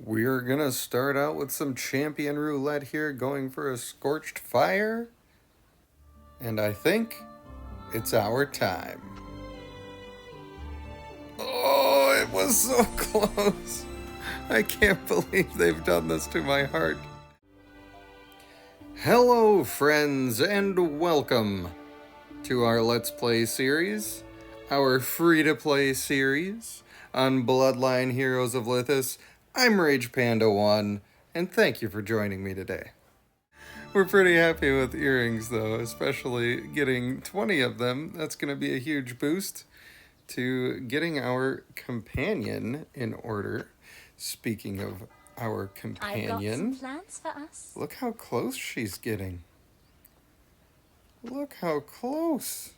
We're gonna start out with some champion roulette here, going for a scorched fire. And I think it's our time. Oh, it was so close. I can't believe they've done this to my heart. Hello, friends, and welcome to our Let's Play series, our free-to-play series on Bloodline Heroes of Lithas. I'm Rage Panda 1, and thank you for joining me today. We're pretty happy with earrings, though, especially getting 20 of them. That's going to be a huge boost to getting our companion in order. Speaking of our companion, I've got some plans for us. Look how close she's getting. Look how close.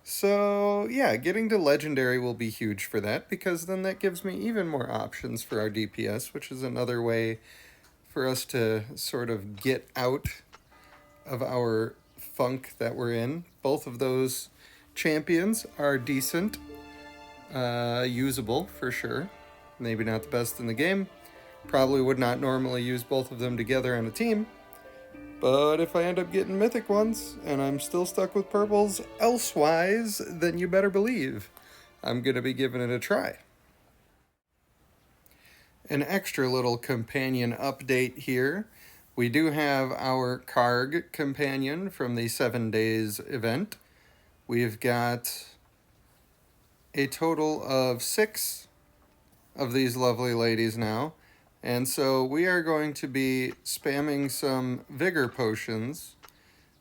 So, yeah, getting to Legendary will be huge for that, because then that gives me even more options for our DPS, which is another way for us to sort of get out of our funk that we're in. Both of those champions are decent, usable for sure. Maybe not the best in the game. Probably would not normally use both of them together on a team. But if I end up getting mythic ones, and I'm still stuck with purples elsewise, then you better believe I'm going to be giving it a try. An extra little companion update here. We do have our Karg companion from the 7 days event. We've got a total of 6 of these lovely ladies now. And so we are going to be spamming some vigor potions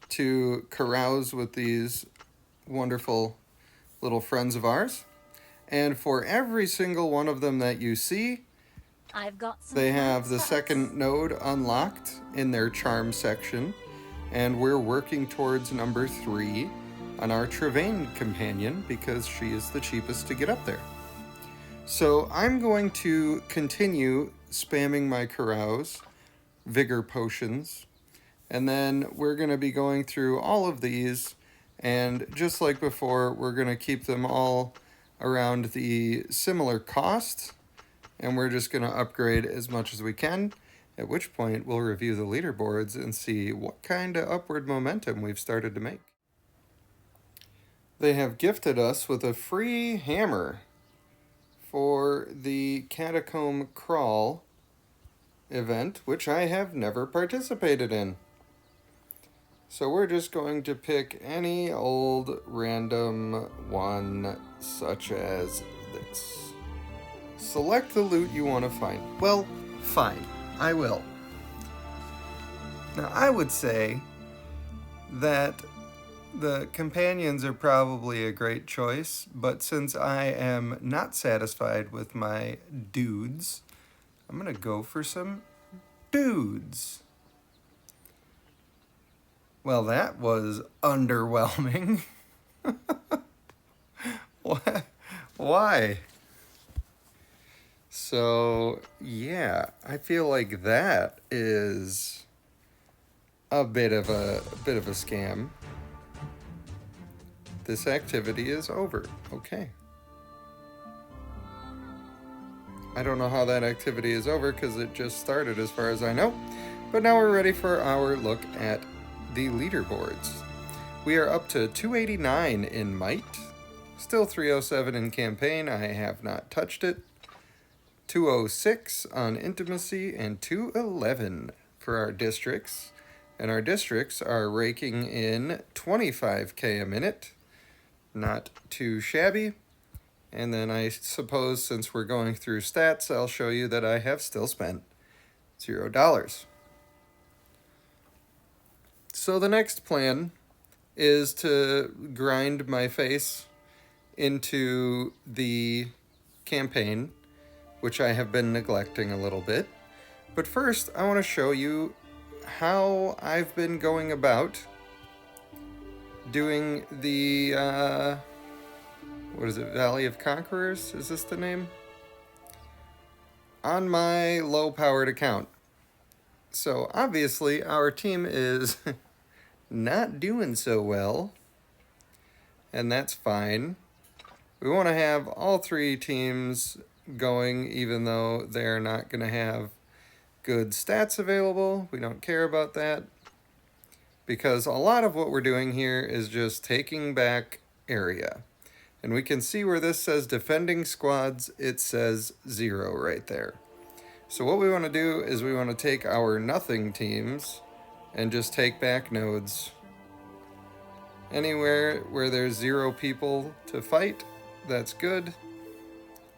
to carouse with these wonderful little friends of ours. And for every single one of them that you see, they have the second node unlocked in their charm section. And we're working towards number 3 on our Travaine companion, because she is the cheapest to get up there. So I'm going to continue spamming my carouse, vigor potions, and then we're going to be going through all of these, and just like before, we're going to keep them all around the similar cost, and we're just going to upgrade as much as we can, at which point we'll review the leaderboards and see what kind of upward momentum we've started to make. They have gifted us with a free hammer for the Catacomb Crawl event, which I have never participated in. So we're just going to pick any old random one, such as this. Select the loot you want to find. Well, fine, I will. Now, I would say that the companions are probably a great choice, but since I am not satisfied with my dudes, I'm going to go for some dudes. Well, that was underwhelming. Why? So, yeah, I feel like that is a bit of a scam. This activity is over. Okay. I don't know how that activity is over because it just started as far as I know. But now we're ready for our look at the leaderboards. We are up to 289 in might. Still 307 in campaign. I have not touched it. 206 on intimacy and 211 for our districts. And our districts are raking in 25k a minute. Not too shabby. And then I suppose since we're going through stats, I'll show you that I have still spent $0. So the next plan is to grind my face into the campaign, which I have been neglecting a little bit. But first, I want to show you how I've been going about doing the, what is it, Valley of Conquerors? Is this the name? On my low-powered account. So, obviously, our team is not doing so well, and that's fine. We want to have all 3 teams going, even though they're not going to have good stats available. We don't care about that, because a lot of what we're doing here is just taking back area. And we can see where this says defending squads, it says 0 right there. So what we want to do is we want to take our nothing teams and just take back nodes. Anywhere where there's 0 people to fight, that's good.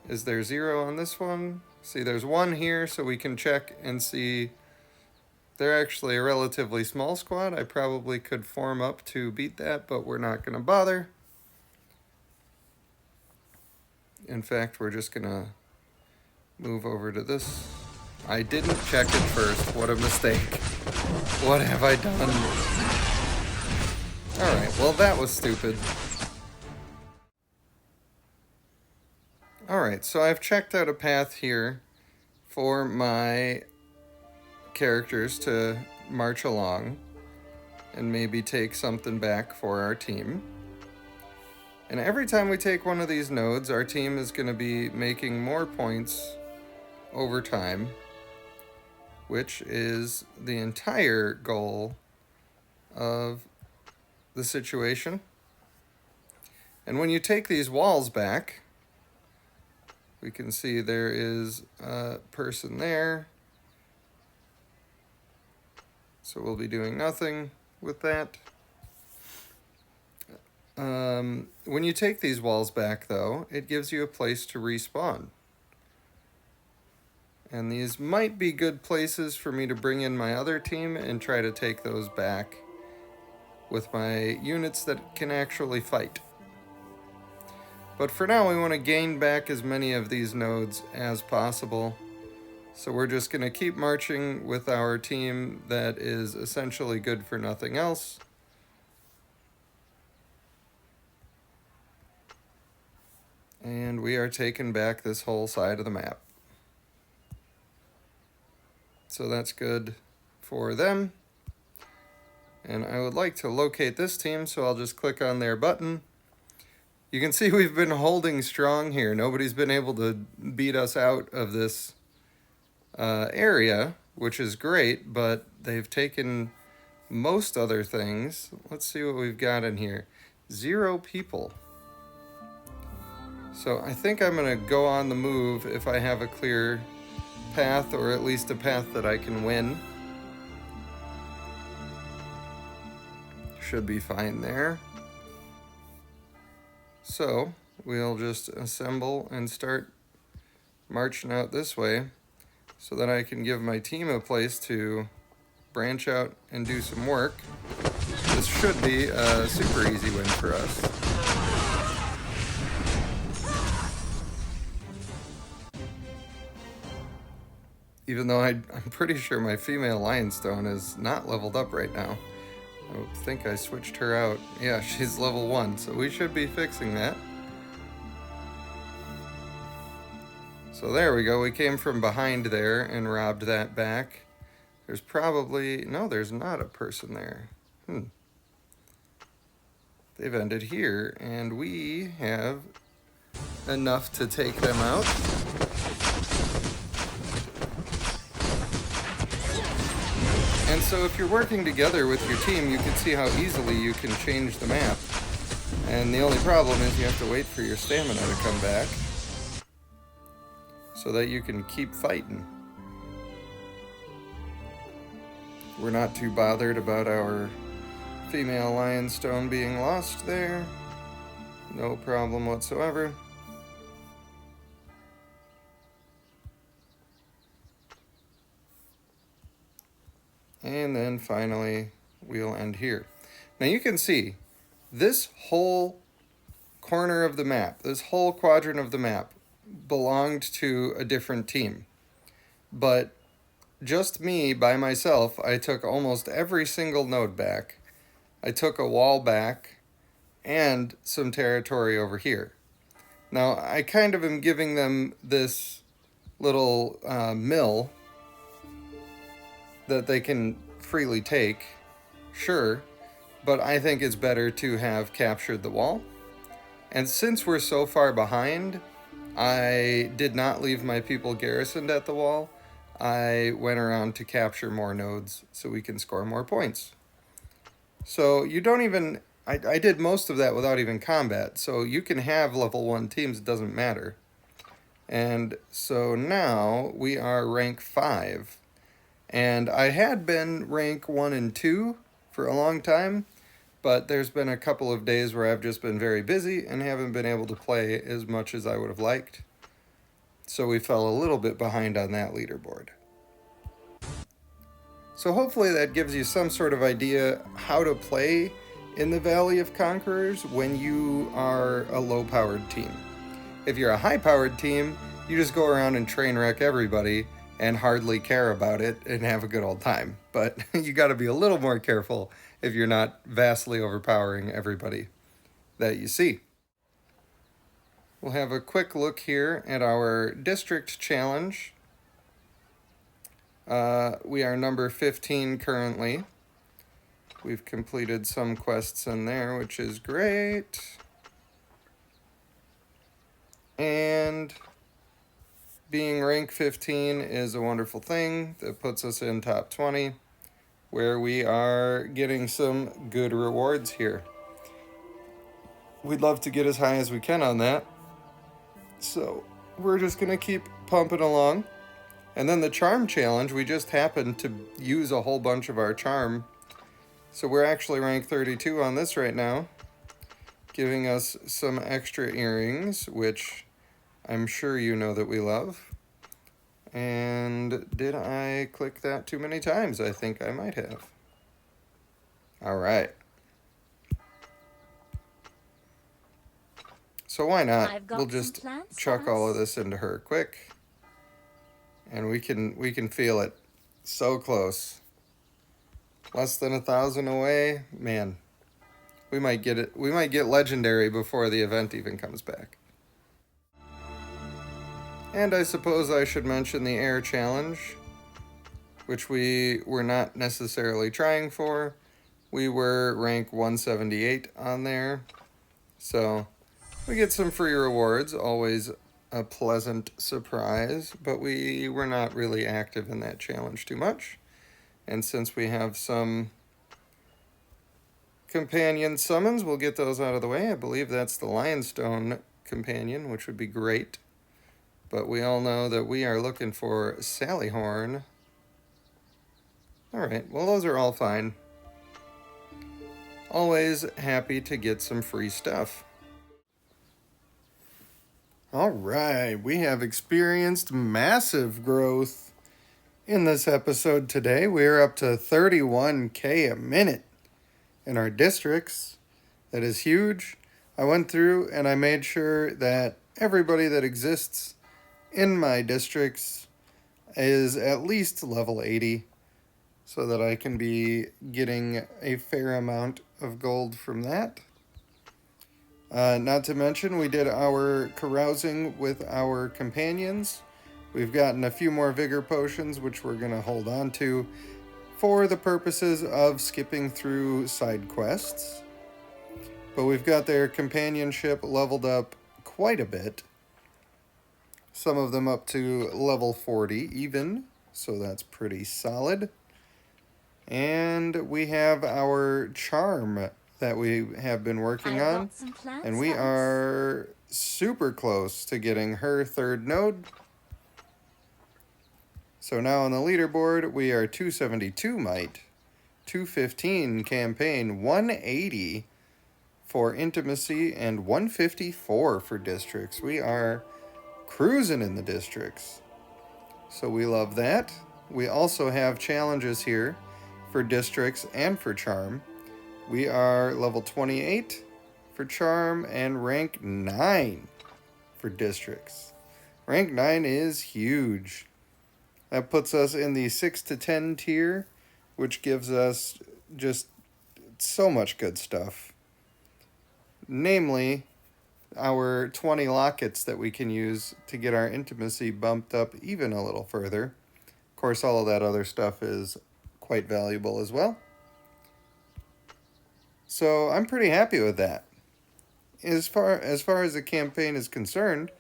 Is there 0 on this one? See, there's 1 here, so we can check and see they're actually a relatively small squad. I probably could form up to beat that, but we're not going to bother. In fact, we're just going to move over to this. I didn't check it first. What a mistake. What have I done? Alright, well that was stupid. Alright, so I've checked out a path here for my characters to march along and maybe take something back for our team. And every time we take one of these nodes, our team is going to be making more points over time, which is the entire goal of the situation. And when you take these walls back, we can see there is a person there. So we'll be doing nothing with that. When you take these walls back, though, it gives you a place to respawn. And these might be good places for me to bring in my other team and try to take those back with my units that can actually fight. But for now, we want to gain back as many of these nodes as possible. So we're just going to keep marching with our team that is essentially good for nothing else. And we are taking back this whole side of the map. So that's good for them. And I would like to locate this team, so I'll just click on their button. You can see we've been holding strong here. Nobody's been able to beat us out of this area, which is great, but they've taken most other things. Let's see what we've got in here. 0 people. So I think I'm going to go on the move if I have a clear path, or at least a path that I can win. Should be fine there. So we'll just assemble and start marching out this way so that I can give my team a place to branch out and do some work. This should be a super easy win for us. Even though I'm pretty sure my female Lionstone is not leveled up right now. I think I switched her out. Yeah, she's level 1, so we should be fixing that. So there we go. We came from behind there and robbed that back. There's probably... No, there's not a person there. They've ended here, and we have enough to take them out. And so if you're working together with your team, you can see how easily you can change the map. And the only problem is you have to wait for your stamina to come back so that you can keep fighting. We're not too bothered about our female Lionstone being lost there. No problem whatsoever. And then finally, we'll end here. Now you can see this whole corner of the map, this whole quadrant of the map belonged to a different team. But just me by myself, I took almost every single node back. I took a wall back and some territory over here. Now I kind of am giving them this little mill that they can freely take, sure, but I think it's better to have captured the wall. And since we're so far behind, I did not leave my people garrisoned at the wall. I went around to capture more nodes so we can score more points. So you don't even... I did most of that without even combat, so you can have level 1 teams, it doesn't matter. And so now we are rank 5. And I had been rank 1 and 2 for a long time, but there's been a couple of days where I've just been very busy and haven't been able to play as much as I would have liked. So we fell a little bit behind on that leaderboard. So hopefully that gives you some sort of idea how to play in the Valley of Conquerors when you are a low-powered team. If you're a high-powered team, you just go around and train wreck everybody and hardly care about it and have a good old time. But you got to be a little more careful if you're not vastly overpowering everybody that you see. We'll have a quick look here at our district challenge. We are number 15 currently. We've completed some quests in there, which is great. And being rank 15 is a wonderful thing that puts us in top 20, where we are getting some good rewards here. We'd love to get as high as we can on that. So we're just going to keep pumping along. And then the charm challenge, we just happened to use a whole bunch of our charm. So we're actually ranked 32 on this right now, giving us some extra earrings, which I'm sure you know that we love. And did I click that too many times? I think I might have. All right. So why not? We'll just chuck all of this into her quick. And we can feel it. So close. Less than 1,000 away. Man. We might get it. We might get legendary before the event even comes back. And I suppose I should mention the air challenge, which we were not necessarily trying for. We were rank 178 on there. So we get some free rewards, always a pleasant surprise, but we were not really active in that challenge too much. And since we have some companion summons, we'll get those out of the way. I believe that's the Lionstone companion, which would be great. But we all know that we are looking for Sallyhorn. Alright, well those are all fine. Always happy to get some free stuff. Alright, we have experienced massive growth in this episode today. We're up to 31k a minute in our districts. That is huge. I went through and I made sure that everybody that exists in my districts is at least level 80 so that I can be getting a fair amount of gold from that. Not to mention, we did our carousing with our companions. We've gotten a few more vigor potions, which we're going to hold on to for the purposes of skipping through side quests. But we've got their companionship leveled up quite a bit. Some of them up to level 40 even, so that's pretty solid. And we have our charm that we have been working on, and we are super close to getting her third node. So now on the leaderboard, we are 272 might, 215 campaign, 180 for intimacy, and 154 for districts. We are cruising in the districts, so we love that. We also have challenges here for districts and for charm. We are level 28 for charm and rank 9 for districts. Rank 9 is huge. That puts us in the 6 to 10 tier, which gives us just so much good stuff. Namely, our 20 lockets that we can use to get our intimacy bumped up even a little further. Of course, all of that other stuff is quite valuable as well. So I'm pretty happy with that. As far as the campaign is concerned,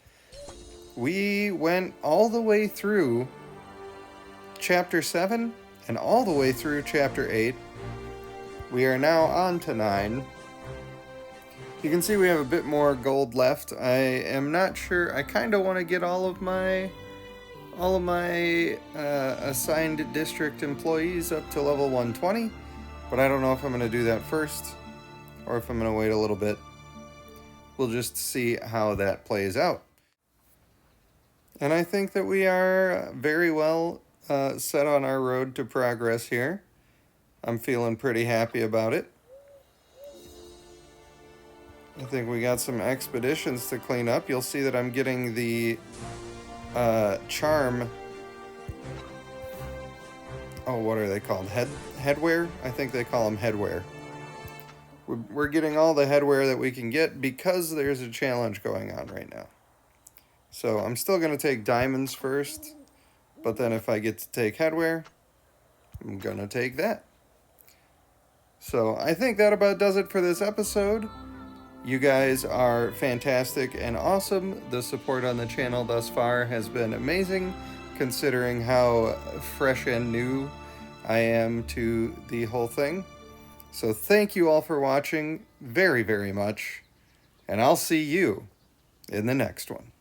we went all the way through Chapter 7 and all the way through Chapter 8. We are now on to 9. You can see we have a bit more gold left. I am not sure. I kind of want to get all of my assigned district employees up to level 120, but I don't know if I'm going to do that first or if I'm going to wait a little bit. We'll just see how that plays out. And I think that we are very well set on our road to progress here. I'm feeling pretty happy about it. I think we got some expeditions to clean up. You'll see that I'm getting the charm. Oh, what are they called? Headwear? I think they call them headwear. We're getting all the headwear that we can get because there's a challenge going on right now. So I'm still going to take diamonds first, but then if I get to take headwear, I'm going to take that. So I think that about does it for this episode. You guys are fantastic and awesome. The support on the channel thus far has been amazing, considering how fresh and new I am to the whole thing. So thank you all for watching very, very much, and I'll see you in the next one.